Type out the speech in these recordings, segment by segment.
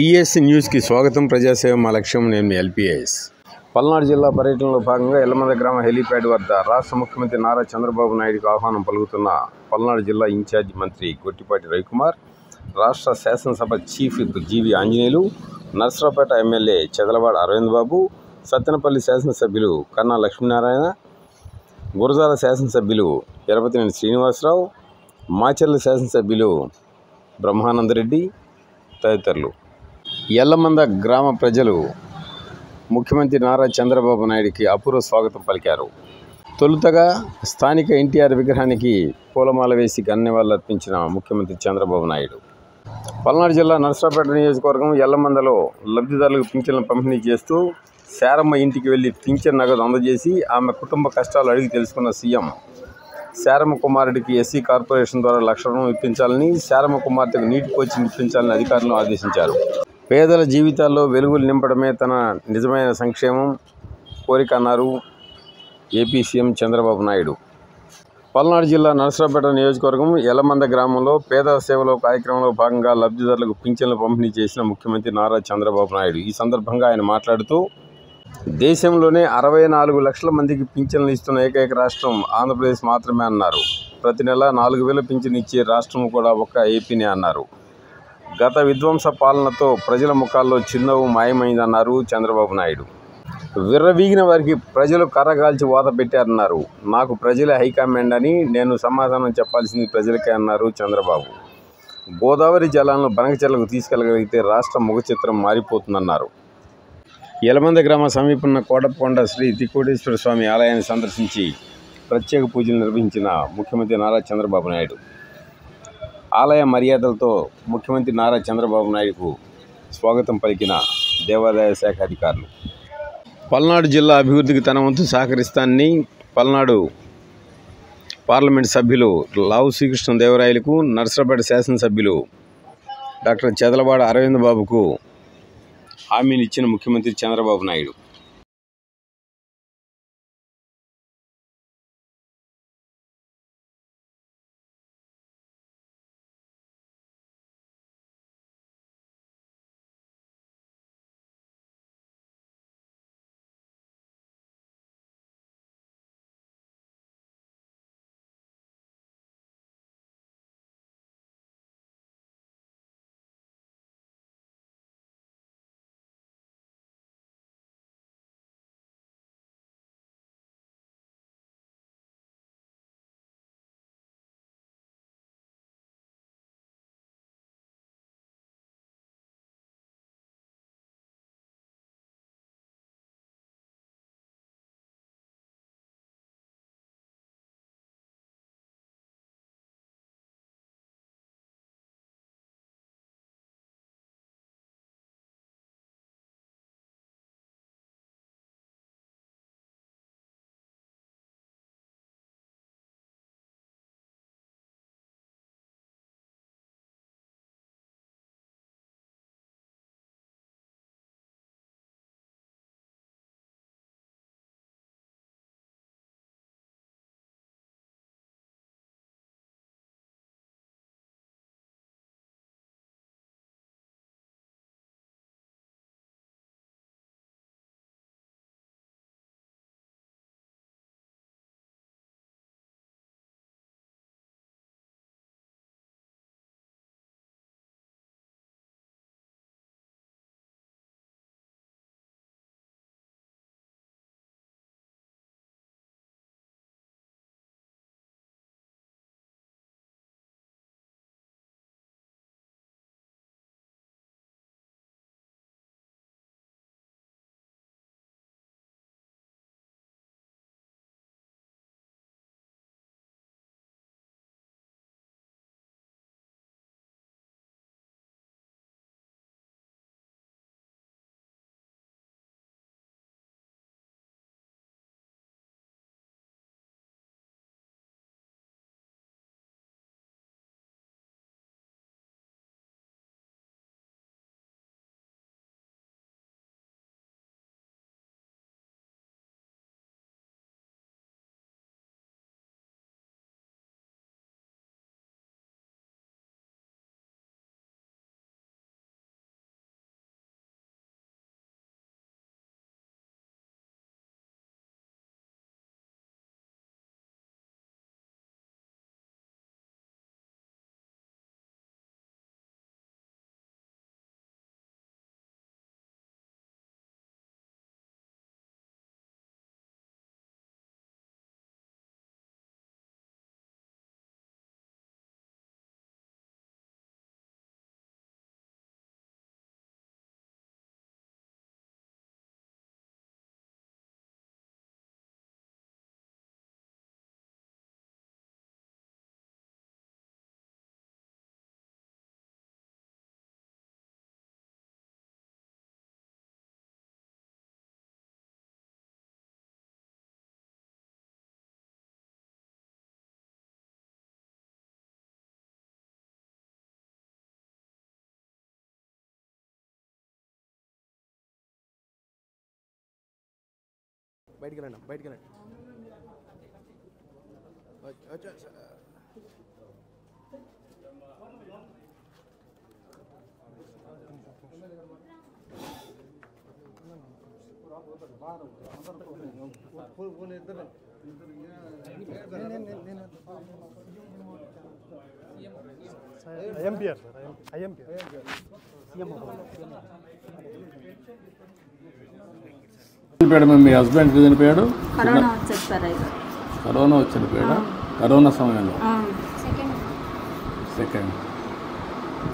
TS న్యూస్కి స్వాగతం. ప్రజాసేవ మా లక్ష్యం. నేను మీ ఎల్పిఎస్. పల్నాడు జిల్లా పర్యటనలో భాగంగా ఎల్లమంద గ్రామ హెలీప్యాడ్ వద్ద రాష్ట్ర ముఖ్యమంత్రి నారా చంద్రబాబు నాయుడుకు ఆహ్వానం పలుకుతున్న పల్నాడు జిల్లా ఇన్ఛార్జి మంత్రి గొట్టిపాటి రవికుమార్, రాష్ట్ర శాసనసభ చీఫ్ విప్ జీవి ఆంజనేయులు, నర్సరావుపేట ఎమ్మెల్యే చెదలవాడ అరవింద్ బాబు, సత్తెనపల్లి శాసనసభ్యులు కన్నా లక్ష్మీనారాయణ, గురజాల శాసనసభ్యులు ఎరపతినేని శ్రీనివాసరావు, మాచర్ల శాసనసభ్యులు బ్రహ్మానందరెడ్డి తదితరులు. ఎల్లమంద గ్రామ ప్రజలు ముఖ్యమంత్రి నారా చంద్రబాబు నాయుడికి అపూర్వ స్వాగతం పలికారు. తొలుతగా స్థానిక ఎన్టీఆర్ విగ్రహానికి పూలమాల వేసి ఘననివాళులర్పించిన ముఖ్యమంత్రి చంద్రబాబు నాయుడు పల్నాడు జిల్లా నర్సరావుపేట నియోజకవర్గం ఎల్లమందలో లబ్ధిదారులకు పింఛన్లను పంపిణీ చేస్తూ శారమ్మ ఇంటికి వెళ్లి పింఛన్ నగదు అందజేసి ఆమె కుటుంబ కష్టాలు అడిగి తెలుసుకున్న సీఎం శారమ్మ కుమారుడికి ఎస్సీ కార్పొరేషన్ ద్వారా 1,00,000 రుణం ఇప్పించాలని, శారమ్మ కుమార్తెకు నీటి కోచింగ్ ఇప్పించాలని అధికారులను ఆదేశించారు. పేదల జీవితాల్లో వెలుగులు నింపడమే తన నిజమైన సంక్షేమం కోరిక అన్నారు ఏపీ సీఎం చంద్రబాబు నాయుడు. పల్నాడు జిల్లా నర్సరావుపేట నియోజకవర్గం ఎల్లమంద గ్రామంలో పేద సేవలో కార్యక్రమంలో భాగంగా లబ్ధిదారులకు పింఛన్లు పంపిణీ చేసిన ముఖ్యమంత్రి నారా చంద్రబాబు నాయుడు ఈ సందర్భంగా ఆయన మాట్లాడుతూ, దేశంలోనే 64 లక్షల మందికి పింఛన్లు ఇస్తున్న ఏకైక రాష్ట్రం ఆంధ్రప్రదేశ్ మాత్రమే అన్నారు. ప్రతి నెల 4,000 పింఛన్ ఇచ్చే రాష్ట్రం కూడా ఒక్క ఏపీనే అన్నారు. గత విధ్వంస పాలనతో ప్రజల ముఖాల్లో చిరునవ్వు మాయమైందన్నారు చంద్రబాబు నాయుడు. విర్రవీగిన వారికి ప్రజలు కర్రగాల్చి వాత పెట్టారన్నారు. నాకు ప్రజలే హైకమాండ్ అని, నేను సమాధానం చెప్పాల్సింది ప్రజలకే అన్నారు చంద్రబాబు. గోదావరి జలాలను బనకచెర్లకు తీసుకెళ్లగలిగితే రాష్ట్ర ముఖ చిత్రం మారిపోతుందన్నారు. ఎల్లమంద గ్రామ సమీపంలో కోటప్పకొండ శ్రీ తికోటేశ్వర స్వామి ఆలయాన్ని సందర్శించి ప్రత్యేక పూజలు నిర్వహించిన ముఖ్యమంత్రి నారా చంద్రబాబు నాయుడు. ఆలయ మర్యాదలతో ముఖ్యమంత్రి నారా చంద్రబాబు నాయుడుకు స్వాగతం పలికిన దేవాదాయ శాఖ అధికారులు. పల్నాడు జిల్లా అభివృద్ధికి తన వంతు సహకరిస్తానని పల్నాడు పార్లమెంటు సభ్యులు లావు శ్రీకృష్ణదేవరాయలకు, నర్సరావుపేట శాసనసభ్యులు డాక్టర్ చెదలవాడ అరవింద్ బాబుకు హామీని ఇచ్చిన ముఖ్యమంత్రి చంద్రబాబు నాయుడు. బయటికి వెళ్ళండి బయటికి వెళ్ళండి. మీ హస్బెండ్ చనిపోయాడు, కరోనా వచ్చి చనిపోయాడు. కరోనా సమయంలో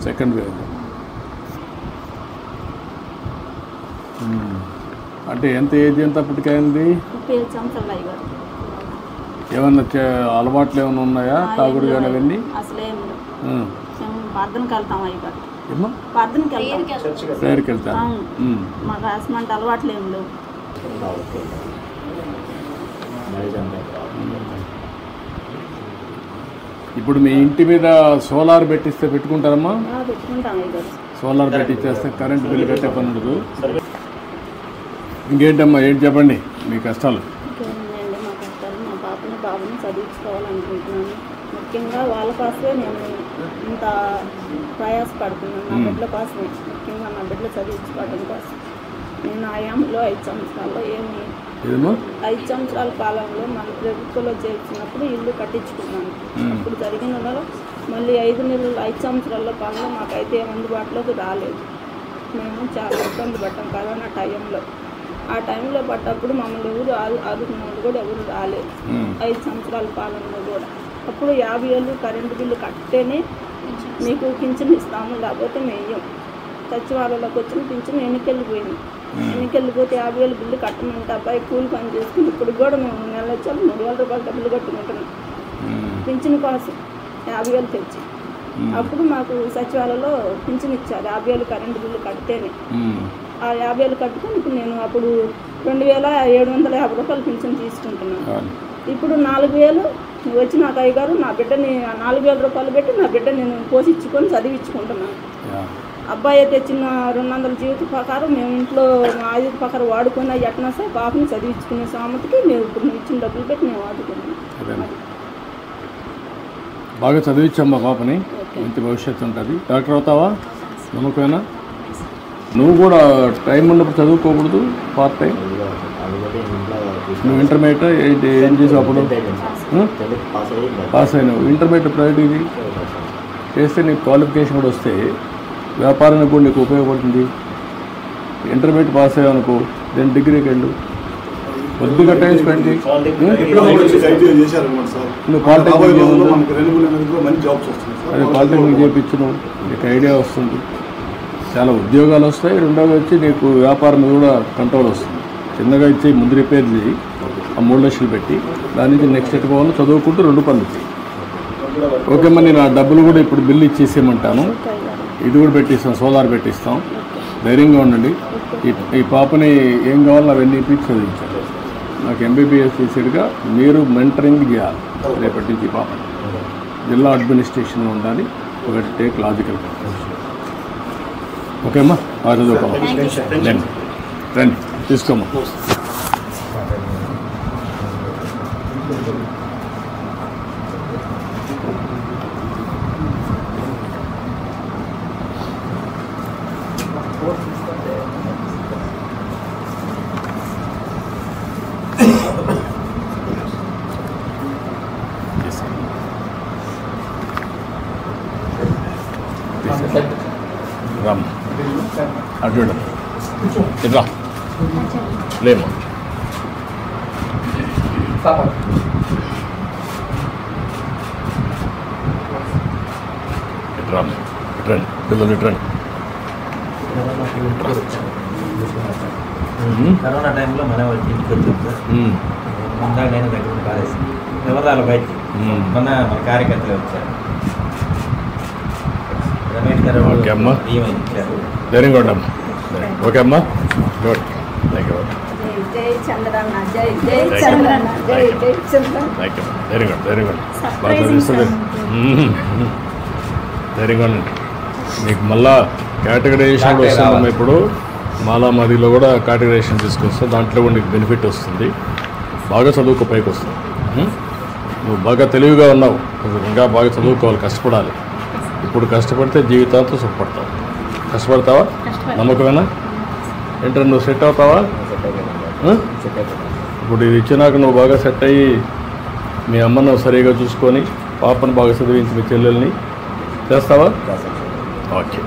సెకండ్ వేవ్. అంటే ఎంత ఏజ్ ఎంత అప్పటికైంది? ఏమన్నా అలవాట్లు ఏమైనా ఉన్నాయా? తాగుడు కానీ అవన్నీ? ప్రేయర్కి వెళ్తాను. మాకు అసలు అలవాట్లు ఏం లేవు. ఇప్పుడు మీ ఇంటి మీద సోలార్ పెట్టిస్తే పెట్టుకుంటారమ్మా? పెట్టుకుంటాం. సోలార్ పెట్టిచ్చేస్తే కరెంట్ బిల్లు కట్టే పని ఉండదు. ఇంకేంటమ్మా, ఏంటి చెప్పండి మీ కష్టాలు? ఇంకేంటండి మా కష్టాలు? మా బాబుని చదివించుకోవాలనుకుంటున్నాను. ముఖ్యంగా వాళ్ళ కోసమే నేను ఇంత ప్రయాసపడుతున్నాను. నా బిడ్డల కోసమే, ముఖ్యంగా నా బిడ్డలు చదివించుకోవడం కోసం. నేను ఆయాంలో 5 సంవత్సరాల్లో 5 సంవత్సరాల కాలంలో మన ప్రభుత్వంలో చేర్చినప్పుడు ఇల్లు కట్టించుకున్నాను. అప్పుడు జరిగిన మళ్ళీ 5 సంవత్సరాల కాలంలో మాకైతే అందుబాటులోకి రాలేదు. మేము చాలా ఇబ్బంది పడ్డాం కరోనా టైంలో. ఆ టైంలో పడ్డప్పుడు మమ్మల్ని ఎవరు ఆదుకున్నది కూడా ఎవరు రాలేదు. 5 సంవత్సరాల పాలనలో కూడా అప్పుడు 50,000 కరెంటు బిల్లు కట్టేనే మీకు పింఛన్ ఇస్తాము, లేకపోతే మేయం. సచివాలయంలోకి వచ్చిన పింఛన్ ఎన్నికెళ్ళిపోయింది. ఎన్నికెళ్ళిపోతే 50,000 బిల్లు కట్టమంటే అబ్బాయి కూలి పని చేసుకుని ఇప్పుడు కూడా మేము నెల వచ్చాము 3,000 రూపాయలు డబ్బులు కట్టుకుంటున్నాం పింఛన్ కోసం 50,000 తెచ్చి. అప్పుడు మాకు సచివాలయంలో పింఛన్ ఇచ్చారు 50,000 కరెంటు బిల్లు కడితేనే. ఆ 50,000 కట్టుకుని ఇప్పుడు నేను అప్పుడు 2,750 రూపాయలు పింఛన్ తీసుకుంటున్నాను. ఇప్పుడు 4,000 వచ్చి నాకు అయ్యగారు నా బిడ్డని 4,000 రూపాయలు పెట్టి నా బిడ్డ నేను పోషించుకొని చదివించుకుంటున్నాను. అబ్బాయి తెచ్చిన 200 జీవిత ప్రకారం మేము ఇంట్లో ఆయుధ ప్రకారం వాడుకున్న ఎట్నా సార్ పాపని చదివించుకునే సామతికి నేను ఇప్పుడు నువ్వు ఇచ్చిన డబ్బులు పెట్టి నేను వాడుకున్నాను. బాగా చదివించమ్మా పాపని, మంచి భవిష్యత్తు ఉంటుంది. డాక్టర్ అవుతావా? నమ్మకమేనా? నువ్వు కూడా టైం ఉన్నప్పుడు చదువుకోకూడదు. పార్ట్ టైం నువ్వు ఇంటర్మీడియట్ ఏం చేసావు? అప్పుడు పాస్ అయినావు. ఇంటర్మీడియట్ ప్రైవేట్ ఇది చేస్తే నీకు క్వాలిఫికేషన్ కూడా వస్తే వ్యాపారానికి కూడా నీకు ఉపయోగపడుతుంది. ఇంటర్మీడియట్ పాస్ అయ్యావనుకో, దెన్ డిగ్రీకి వెళ్ళు. కొద్దిగా టైం స్పెండ్ చేయి. నువ్వు పాలిటెక్నిక్ అదే పాలిటెక్నిక్ చేయించు, నీకు ఐడియా వస్తుంది, చాలా ఉద్యోగాలు వస్తాయి. రెండోది వచ్చి నీకు వ్యాపారం మీద కూడా కంట్రోల్ వస్తుంది. చిన్నగా ఇచ్చి ముందు రిపేర్ చేయి, ఆ 3 లక్షలు పెట్టి దాని నుంచి నెక్స్ట్ ఎట్ పోవాలి చదువుకుంటూ 2 పనులు చేయి. ఓకే అమ్మా, నేను ఆ డబ్బులు కూడా ఇప్పుడు బిల్లు ఇచ్చేసేయమంటాను. ఇది కూడా పెట్టిస్తాం, సోలార్ పెట్టిస్తాం. ధైర్యంగా ఉండండి. ఈ పాపని ఏం కావాలో అవన్నీ ఇప్పించి చదివించాలి. నాకు ఎంబీబీఎస్ చేసేట్టుగా మీరు మెంటరింగ్ చేయాలి. రేపటి నుంచి పాప జిల్లా అడ్మినిస్ట్రేషన్ ఉండాలి. ఒకటి టేక్ లాజికల్. ఓకే అమ్మా, చదువుకోమ్మా. రండి తీసుకోమ్మా. రామ్ అటు ఇట్లా లేమా రామ్ రండి పిల్లలు రండి. కరోనా టైంలో మన వాళ్ళకి ఇంటికి వచ్చాం సార్. ముందా నేను దగ్గర కాలేసి వివరాలు బయట మన కార్యకర్తలు వచ్చారు. రమేష్ గారు ఇచ్చారు. ధైర్యంగా ఉండమ్మా. ఓకే అమ్మా, గుడ్. Thank you. జై చంద్రన్న, జై జై చంద్రన్న, జై జై చంద్రన్న. Thank you. ధైర్యంగా ధైర్యంగా బాగా చదివిస్తుంది. ధైర్యంగా ఉండండి. మీకు మళ్ళా కేటగరైజేషన్ వస్తుందమ్మా. ఇప్పుడు మాలామాదిలో కూడా కాటగరేషన్ తీసుకొస్తాం, దాంట్లో కూడా నీకు బెనిఫిట్ వస్తుంది, బాగా చదువుకో పైకి వస్తుంది. నువ్వు బాగా తెలివిగా ఉన్నావు, ఇంకా బాగా చదువుకోవాలి, కష్టపడాలి. ఇప్పుడు కష్టపడితే జీవితాంతం సుఖపడతావు. కష్టపడతావా? నమ్మకమేనా? ఏంటంటే నువ్వు సెట్ అవుతావా? ఇప్పుడు ఇది ఇచ్చినాక నువ్వు బాగా సెట్ అయ్యి మీ అమ్మను సరిగా చూసుకొని పాపను బాగా చదివించి మీ చెల్లెల్ని చేస్తావా? ఓకే.